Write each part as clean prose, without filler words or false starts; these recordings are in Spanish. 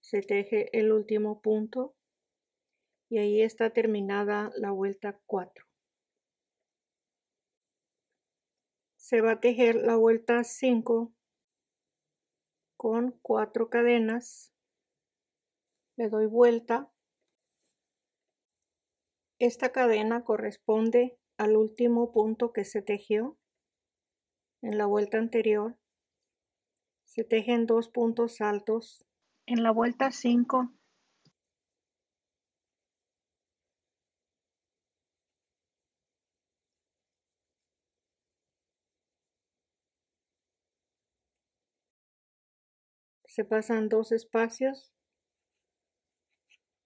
se teje el último punto y ahí está terminada la vuelta 4. Se va a tejer la vuelta 5 con 4 cadenas. Le doy vuelta. Esta cadena corresponde al último punto que se tejió en la vuelta anterior. Se tejen 2 puntos altos en la vuelta 5. Se pasan 2 espacios,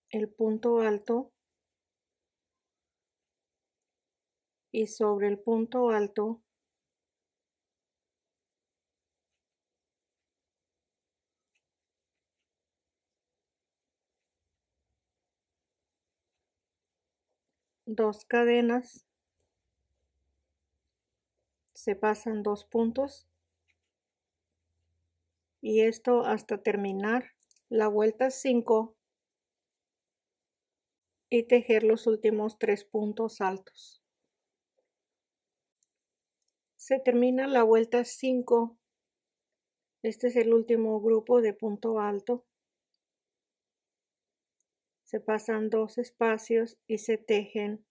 el punto alto y sobre el punto alto dos cadenas, se pasan 2 puntos y esto hasta terminar la vuelta 5 y tejer los últimos 3 puntos altos. Se termina la vuelta 5. Este es el último grupo de punto alto. Se pasan 2 espacios y se tejen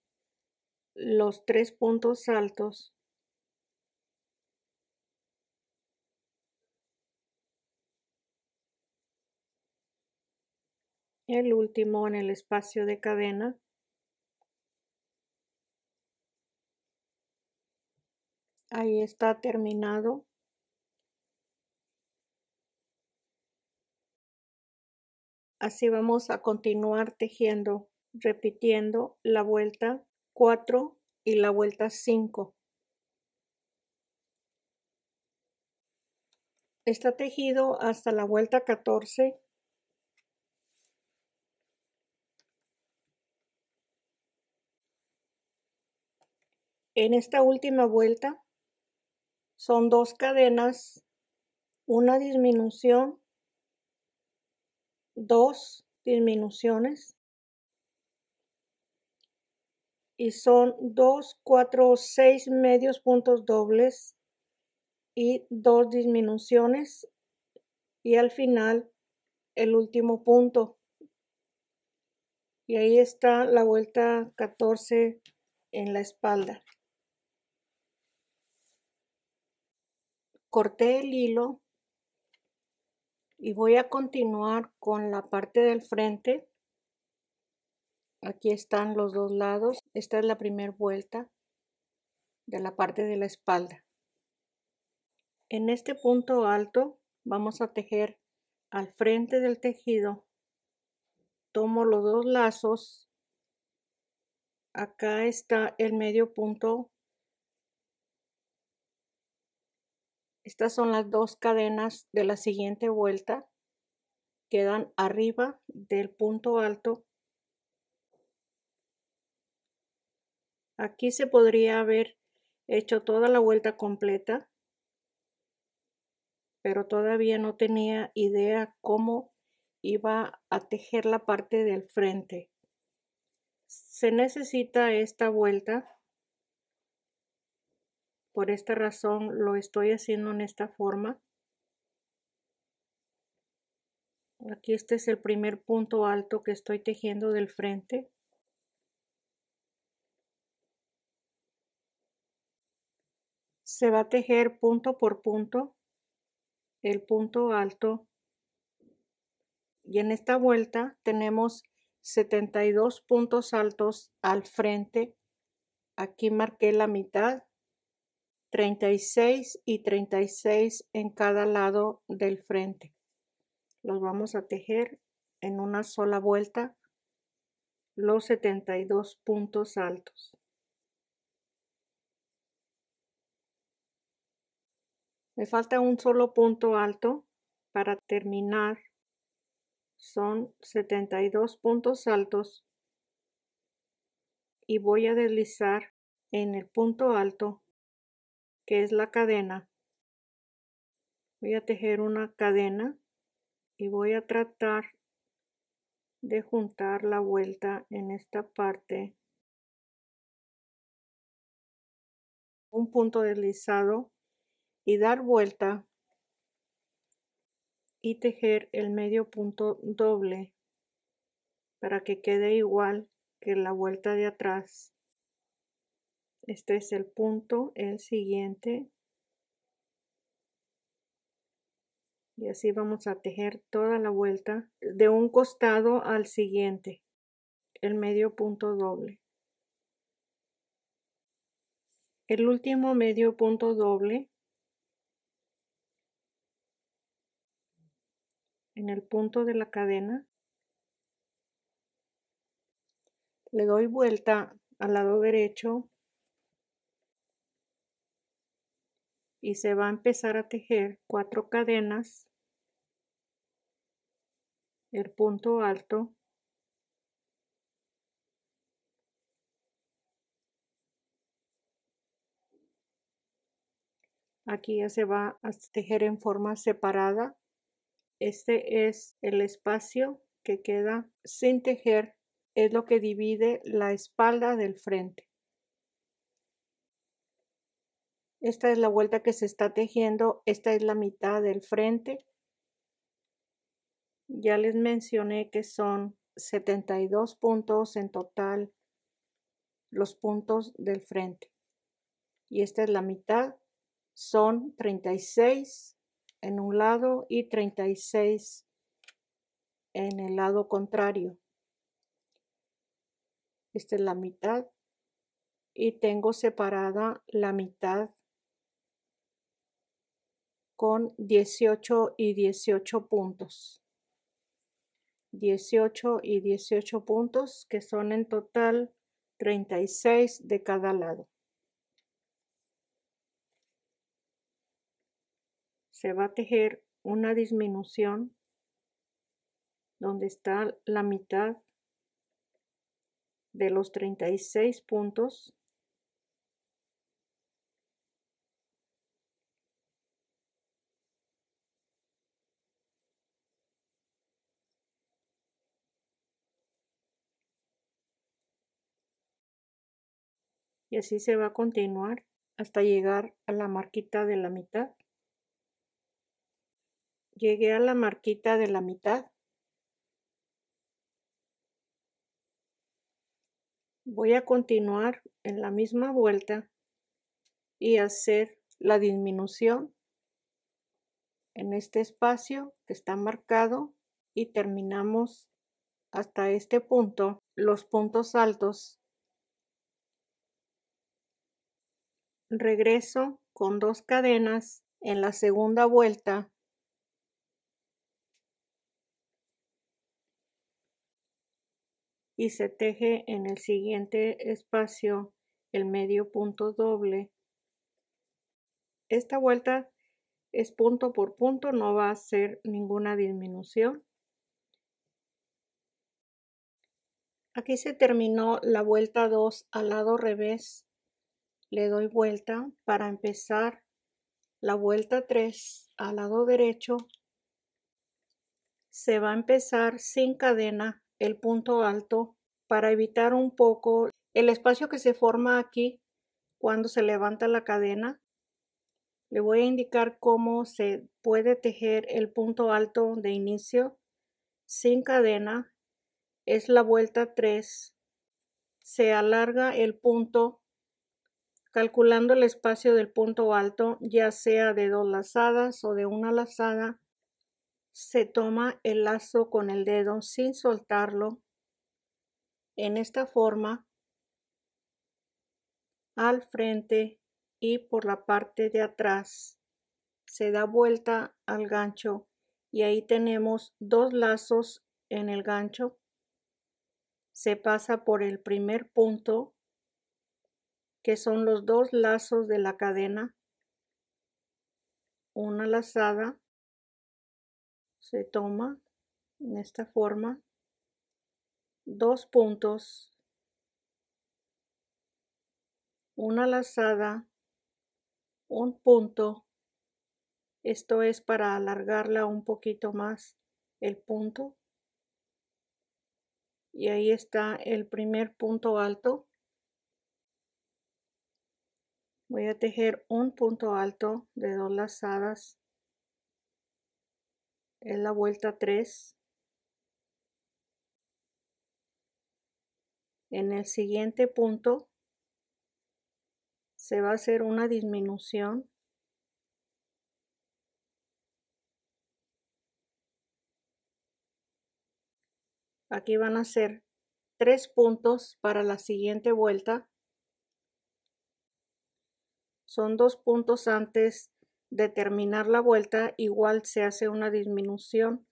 los 3 puntos altos. El último en el espacio de cadena. Ahí está terminado. Así vamos a continuar tejiendo, repitiendo la vuelta 4 y la vuelta 5. Está tejido hasta la vuelta 14. En esta última vuelta son 2 cadenas, una disminución, 2 disminuciones y son 2, 4, 6 medios puntos dobles y 2 disminuciones y al final el último punto. Y ahí está la vuelta 14 en la espalda. Corté el hilo y voy a continuar con la parte del frente. Aquí están los dos lados. Esta es la primera vuelta de la parte de la espalda. En este punto alto vamos a tejer al frente del tejido. Tomo los 2 lazos. Acá está el medio punto. Estas son las 2 cadenas de la siguiente vuelta. Quedan arriba del punto alto. Aquí se podría haber hecho toda la vuelta completa, pero todavía no tenía idea cómo iba a tejer la parte del frente. Se necesita esta vuelta. Por esta razón lo estoy haciendo en esta forma. Aquí este es el primer punto alto que estoy tejiendo del frente. Se va a tejer punto por punto el punto alto y en esta vuelta tenemos 72 puntos altos al frente. Aquí marqué la mitad, 36 y 36 en cada lado del frente. Los vamos a tejer en una sola vuelta los 72 puntos altos. Me falta un solo punto alto para terminar. Son 72 puntos altos y voy a deslizar en el punto alto que es la cadena. Voy a tejer una cadena y voy a tratar de juntar la vuelta en esta parte, un punto deslizado y dar vuelta y tejer el medio punto doble para que quede igual que la vuelta de atrás. Este es el punto, el siguiente, y así vamos a tejer toda la vuelta de un costado al siguiente, el medio punto doble. El último medio punto doble en el punto de la cadena, le doy vuelta al lado derecho y se va a empezar a tejer 4 cadenas, el punto alto, aquí ya se va a tejer en forma separada. Este es el espacio que queda sin tejer, es lo que divide la espalda del frente. Esta es la vuelta que se está tejiendo, esta es la mitad del frente. Ya les mencioné que son 72 puntos en total los puntos del frente. Y esta es la mitad, son 36 en un lado y 36 en el lado contrario. Esta es la mitad y tengo separada la mitad con 18 y 18 puntos. 18 y 18 puntos, que son en total 36 de cada lado. Se va a tejer una disminución donde está la mitad de los 36 puntos. Y así se va a continuar hasta llegar a la marquita de la mitad. Llegué a la marquita de la mitad. Voy a continuar en la misma vuelta y hacer la disminución en este espacio que está marcado y terminamos hasta este punto los puntos altos. Regreso con 2 cadenas en la segunda vuelta y se teje en el siguiente espacio el medio punto doble. Esta vuelta es punto por punto, no va a ser ninguna disminución. Aquí se terminó la vuelta 2 al lado revés. Le doy vuelta para empezar la vuelta 3 al lado derecho. Se va a empezar sin cadena el punto alto para evitar un poco el espacio que se forma aquí cuando se levanta la cadena. Le voy a indicar cómo se puede tejer el punto alto de inicio sin cadena. Es la vuelta 3. Se alarga el punto calculando el espacio del punto alto, ya sea de 2 lazadas o de una lazada. Se toma el lazo con el dedo sin soltarlo en esta forma al frente y por la parte de atrás. Se da vuelta al gancho y ahí tenemos 2 lazos en el gancho. Se pasa por el primer punto, que son los 2 lazos de la cadena, una lazada, se toma en esta forma, 2 puntos, una lazada, un punto. Esto es para alargarla un poquito más el punto. y ahí está el primer punto alto. Voy a tejer un punto alto de 2 lazadas en la vuelta 3. En el siguiente punto se va a hacer una disminución. Aquí van a ser 3 puntos para la siguiente vuelta. Son 2 puntos antes de terminar la vuelta, igual se hace una disminución.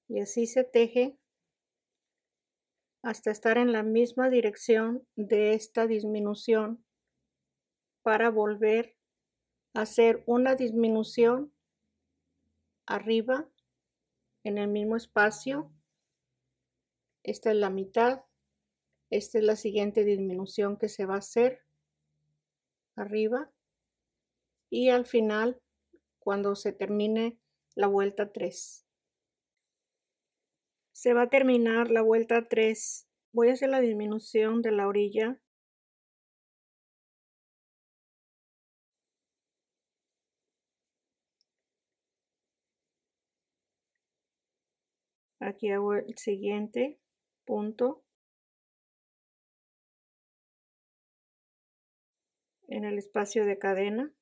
Y así se teje hasta estar en la misma dirección de esta disminución para volver a hacer una disminución arriba en el mismo espacio. Esta es la mitad. Esta es la siguiente disminución que se va a hacer arriba y al final cuando se termine la vuelta 3. Se va a terminar la vuelta 3. Voy a hacer la disminución de la orilla. Aquí hago el siguiente punto en el espacio de cadena.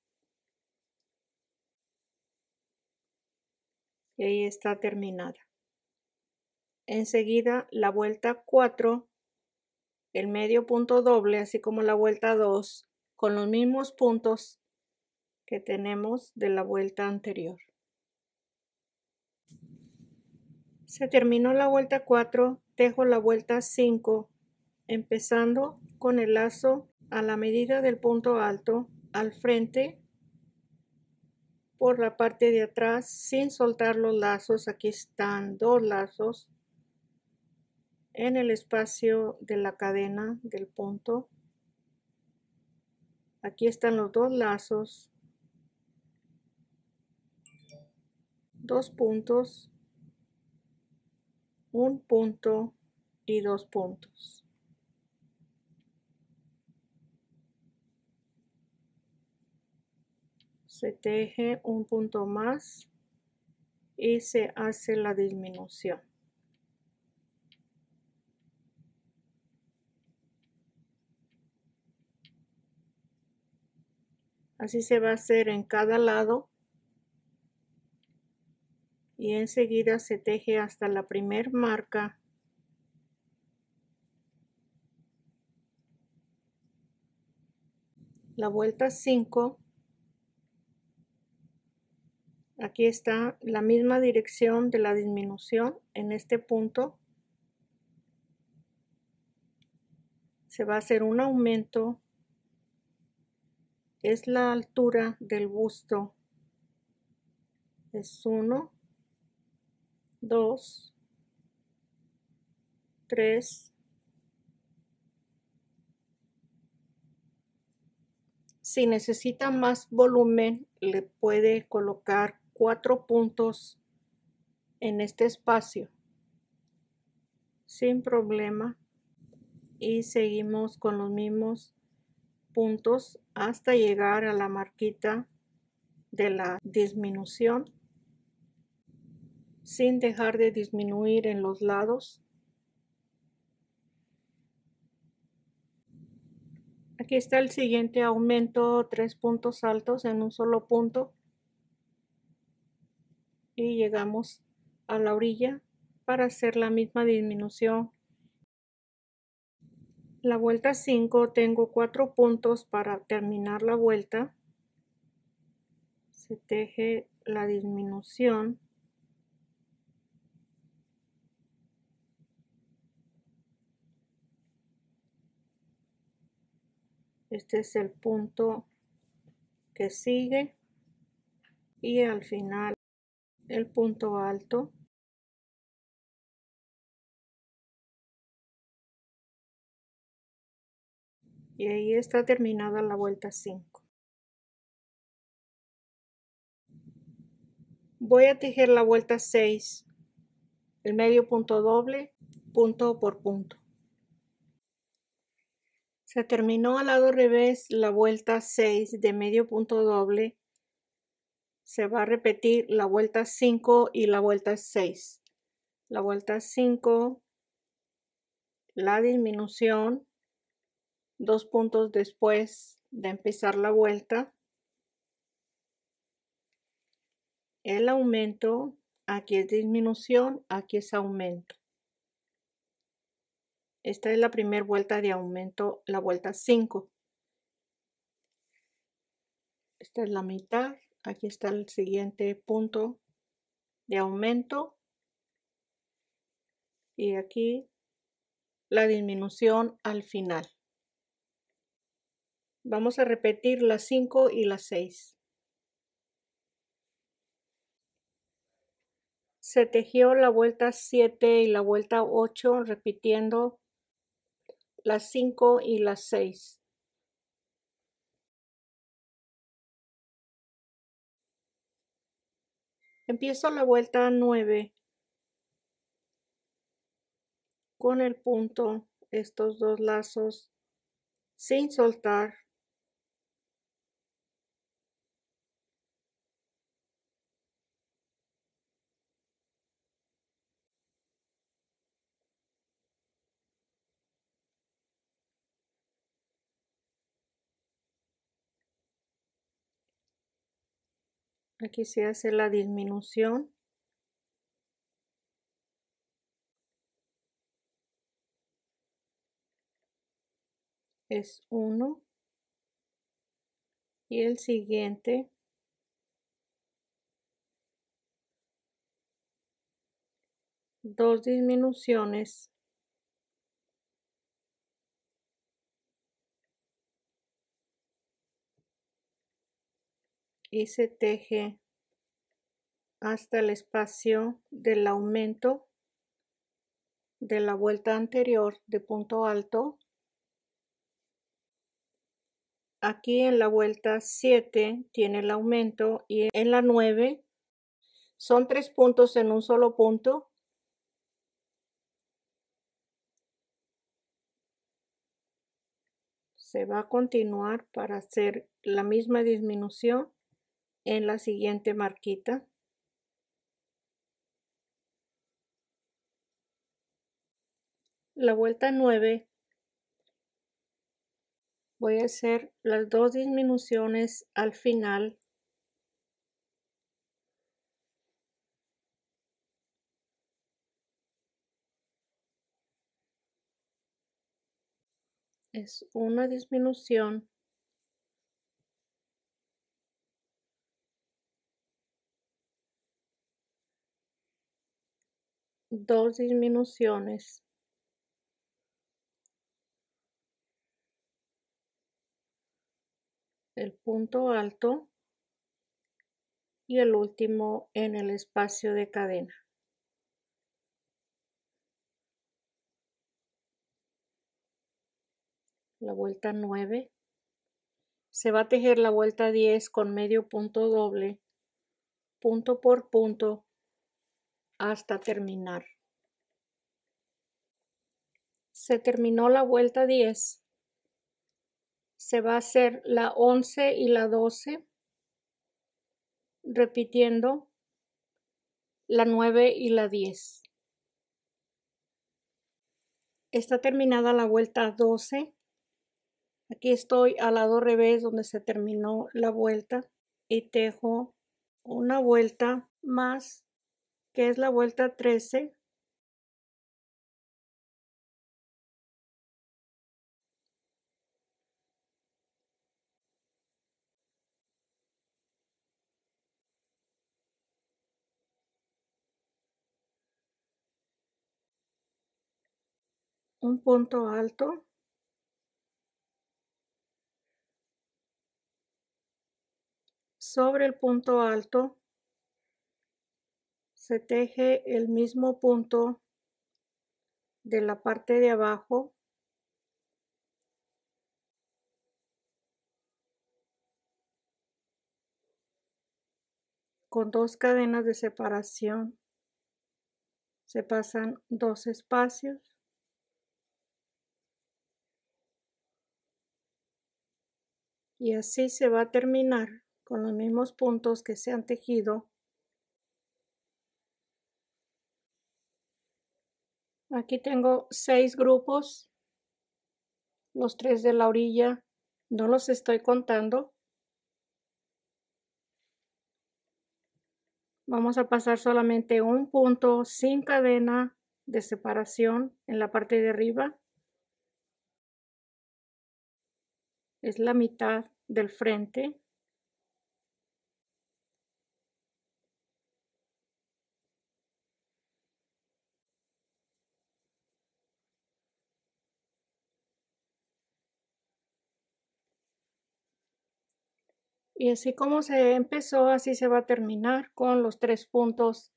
Y ahí está terminada. Enseguida la vuelta 4, el medio punto doble, así como la vuelta 2, con los mismos puntos que tenemos de la vuelta anterior. Se terminó la vuelta 4, tejo la vuelta 5, empezando con el lazo a la medida del punto alto al frente por la parte de atrás sin soltar los lazos. Aquí están 2 lazos en el espacio de la cadena del punto. Aquí están los 2 lazos, 2 puntos, un punto y 2 puntos. Se teje un punto más y se hace la disminución. Así se va a hacer en cada lado y enseguida se teje hasta la primer marca. La vuelta 5, aquí está la misma dirección de la disminución en este punto. Se va a hacer un aumento, es la altura del busto, es 1, 2, 3, si necesita más volumen le puede colocar 4 puntos en este espacio sin problema y seguimos con los mismos puntos hasta llegar a la marquita de la disminución sin dejar de disminuir en los lados. Aquí está el siguiente aumento, 3 puntos altos en un solo punto y llegamos a la orilla para hacer la misma disminución. La vuelta 5 tengo 4 puntos para terminar la vuelta. Se teje la disminución. Este es el punto que sigue y al final el punto alto. Y ahí está terminada la vuelta 5. Voy a tejer la vuelta 6, el medio punto doble, punto por punto. Se terminó al lado revés la vuelta 6 de medio punto doble. Se va a repetir la vuelta 5 y la vuelta 6. La vuelta 5, la disminución, 2 puntos después de empezar la vuelta, el aumento, aquí es disminución, aquí es aumento. Esta es la primera vuelta de aumento, la vuelta 5. Esta es la mitad, aquí está el siguiente punto de aumento y aquí la disminución al final. Vamos a repetir las 5 y las 6. Se tejió la vuelta 7 y la vuelta 8 repitiendo las 5 y las 6. Empiezo la vuelta 9 con el punto, estos dos lazos sin soltar. Aquí se hace la disminución. Es 1 y el siguiente dos disminuciones, y se teje hasta el espacio del aumento de la vuelta anterior de punto alto. Aquí en la vuelta 7 tiene el aumento y en la 9 son 3 puntos en un solo punto. Se va a continuar para hacer la misma disminución en la siguiente marquita. La vuelta 9 voy a hacer las dos disminuciones al final. Es una disminución, dos disminuciones, el punto alto y el último en el espacio de cadena. La vuelta 9. Se va a tejer la vuelta 10 con medio punto doble, punto por punto, hasta terminar. Se terminó la vuelta 10. Se va a hacer la 11 y la 12, repitiendo la 9 y la 10. Está terminada la vuelta 12. Aquí estoy al lado revés donde se terminó la vuelta y tejo una vuelta más, que es la vuelta 13. Un punto alto, sobre el punto alto se teje el mismo punto de la parte de abajo, Con 2 cadenas de separación se pasan 2 espacios. Y así se va a terminar con los mismos puntos que se han tejido. Aquí tengo 6 grupos, los 3 de la orilla, no los estoy contando. Vamos a pasar solamente un punto sin cadena de separación en la parte de arriba. Es la mitad del frente. Y así como se empezó, así se va a terminar con los 3 puntos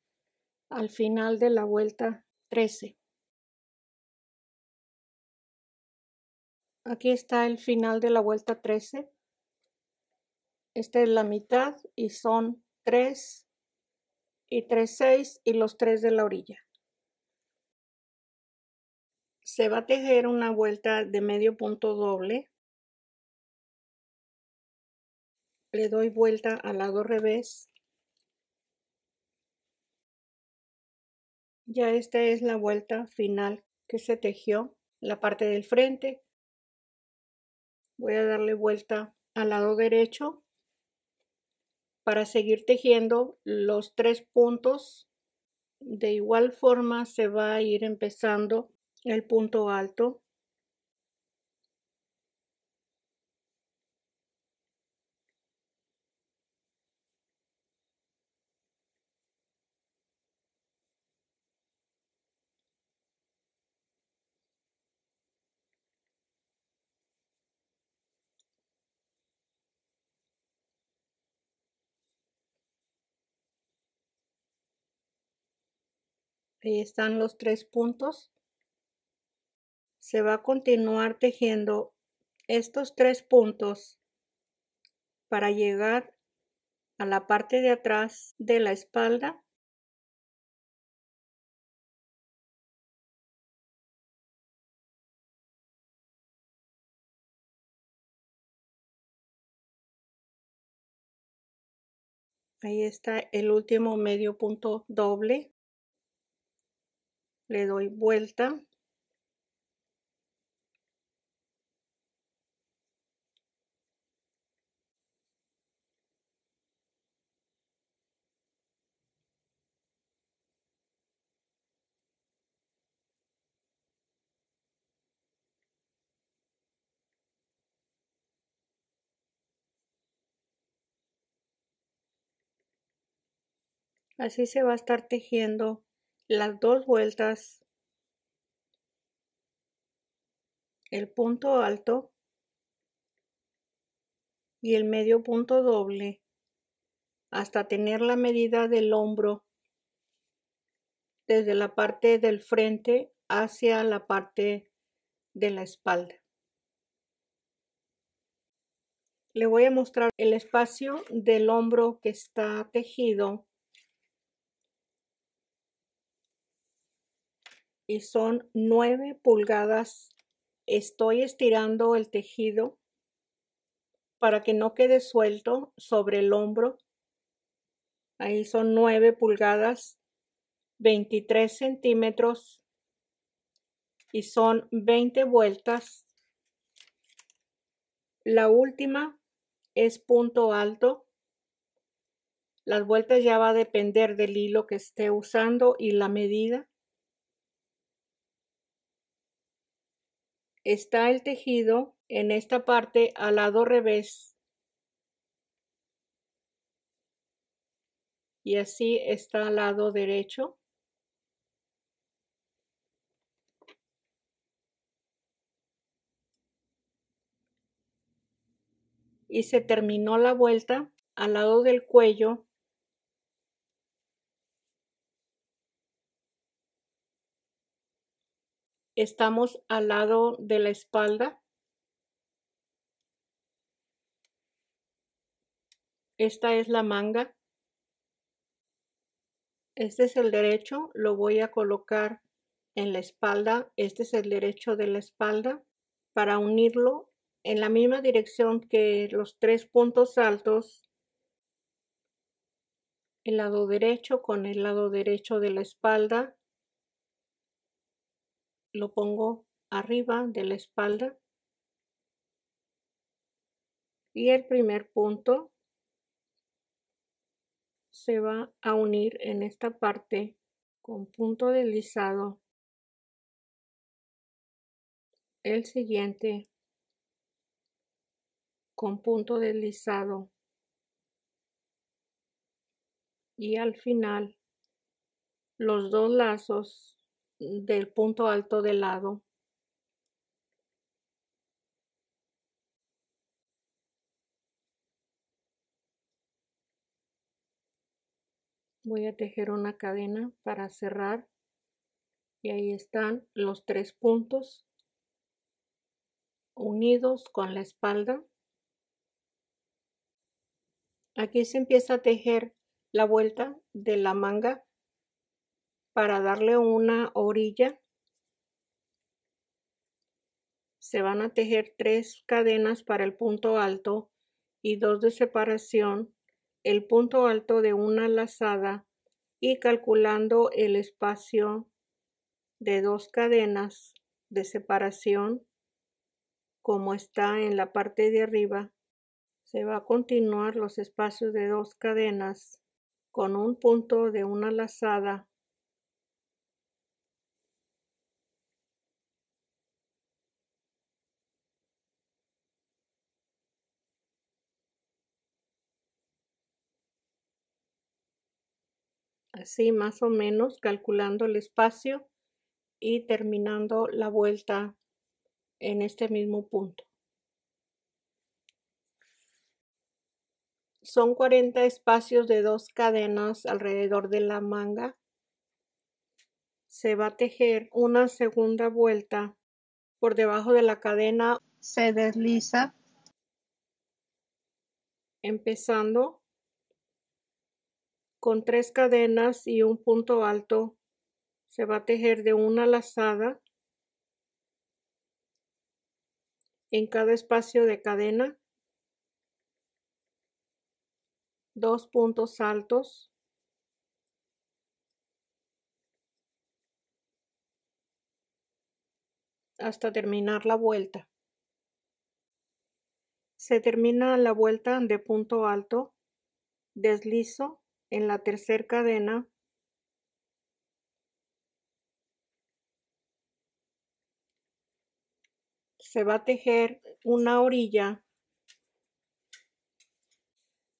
al final de la vuelta 13. Aquí está el final de la vuelta 13. Esta es la mitad y son 3 y 3, 6 y los 3 de la orilla. Se va a tejer una vuelta de medio punto doble. Le doy vuelta al lado revés. Ya esta es la vuelta final que se tejió, la parte del frente. Voy a darle vuelta al lado derecho para seguir tejiendo los 3 puntos. De igual forma se va a ir empezando el punto alto. Ahí están los 3 puntos. Se va a continuar tejiendo estos 3 puntos para llegar a la parte de atrás de la espalda. Ahí está el último medio punto doble. Le doy vuelta. Así se va a estar tejiendo las 2 vueltas, el punto alto y el medio punto doble, hasta tener la medida del hombro desde la parte del frente hacia la parte de la espalda. Le voy a mostrar el espacio del hombro que está tejido y son 9 pulgadas. Estoy estirando el tejido para que no quede suelto sobre el hombro. Ahí son 9 pulgadas, 23 centímetros y son 20 vueltas. La última es punto alto. Las vueltas ya va a depender del hilo que esté usando y la medida. Está el tejido en esta parte al lado revés. Y así está al lado derecho. Y se terminó la vuelta al lado del cuello. Estamos al lado de la espalda. Esta es la manga. Este es el derecho, lo voy a colocar en la espalda. Este es el derecho de la espalda para unirlo en la misma dirección que los 3 puntos altos. El lado derecho con el lado derecho de la espalda. Lo pongo arriba de la espalda. Y el primer punto se va a unir en esta parte con punto deslizado. El siguiente con punto deslizado. Y al final los dos lazos del punto alto del lado. Voy a tejer una cadena para cerrar y ahí están los 3 puntos unidos con la espalda. Aquí se empieza a tejer la vuelta de la manga para darle una orilla. Se van a tejer 3 cadenas para el punto alto y 2 de separación, el punto alto de una lazada y calculando el espacio de 2 cadenas de separación como está en la parte de arriba. Se va a continuar los espacios de 2 cadenas con un punto de una lazada. Así más o menos calculando el espacio y terminando la vuelta en este mismo punto. Son 40 espacios de 2 cadenas alrededor de la manga. Se va a tejer una segunda vuelta por debajo de la cadena. Se desliza empezando con 3 cadenas y un punto alto. Se va a tejer de una lazada en cada espacio de cadena, 2 puntos altos, hasta terminar la vuelta. Se termina la vuelta de punto alto, deslizo en la tercera cadena, se va a tejer una orilla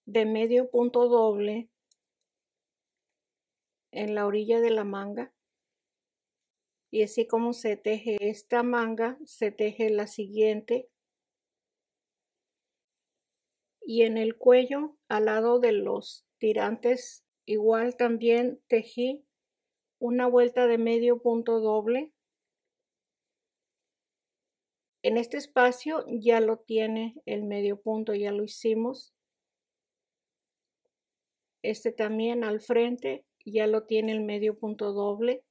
de medio punto doble en la orilla de la manga, y así como se teje esta manga, se teje la siguiente, y en el cuello al lado de los tirantes igual también tejí una vuelta de medio punto doble. En este espacio ya lo tiene el medio punto, ya lo hicimos. Este también al frente ya lo tiene el medio punto doble.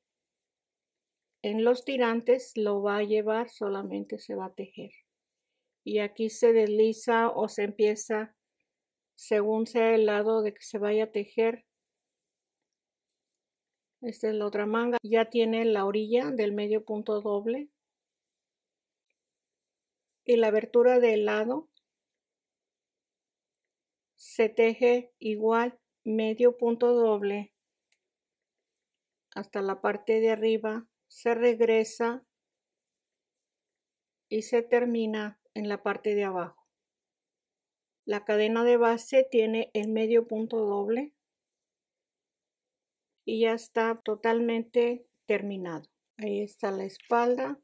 En los tirantes lo va a llevar, solamente se va a tejer. Y aquí se desliza o se empieza según sea el lado de que se vaya a tejer. Esta es la otra manga. Ya tiene la orilla del medio punto doble. Y la abertura del lado se teje igual medio punto doble hasta la parte de arriba, se regresa y se termina en la parte de abajo. La cadena de base tiene el medio punto doble y ya está totalmente terminado. Ahí está la espalda.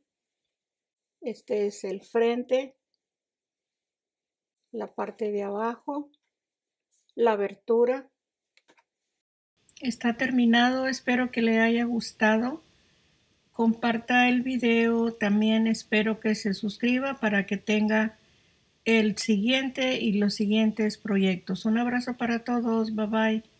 Este es el frente, la parte de abajo, la abertura. Está terminado, espero que le haya gustado. Comparta el video, también espero que se suscriba para que tenga el siguiente y los siguientes proyectos. Un abrazo para todos, bye bye.